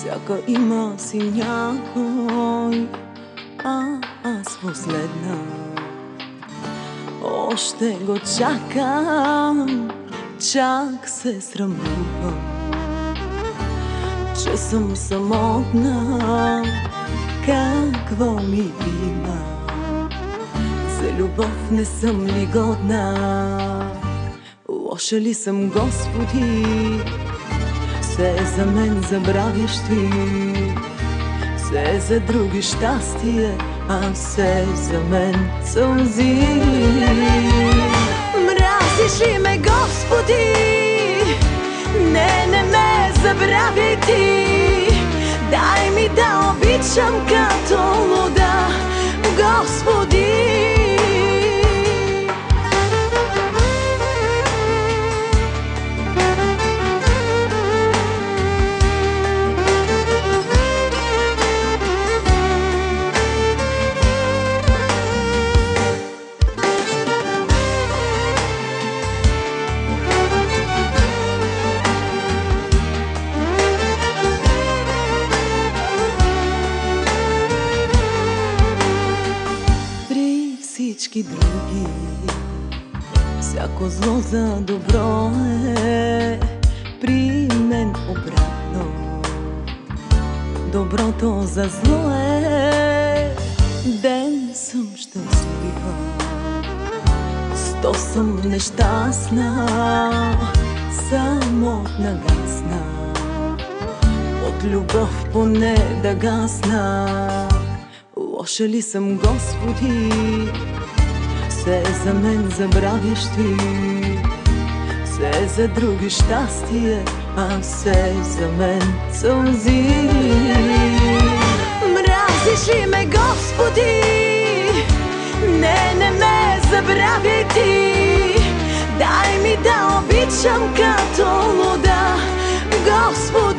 Всяка има си някой, а аз последна. Още го чакам, чак се срамувам, че съм самотна. Какво ми има? За любов не съм ли годна? Лоша ли съм, Господи? Все за мен забравящи, все за други щастие, а все за мен сълзи. Мразиш ли ме, Господи? Не ме забравяй ти. Дай ми да обичам като луда, Господи. Всички други всяко зло за добро е, при мен обратно доброто за зло е. Ден съм щастлива, сто съм нещастна, самотна гасна, от любов поне да гасна. Лоша ли съм, Господи? Все за мен забравящи, все за други щастие, а все за мен сълзи. Мразиш ли ме, Господи? Не ме забравяй ти. Дай ми да обичам като луда, Господи.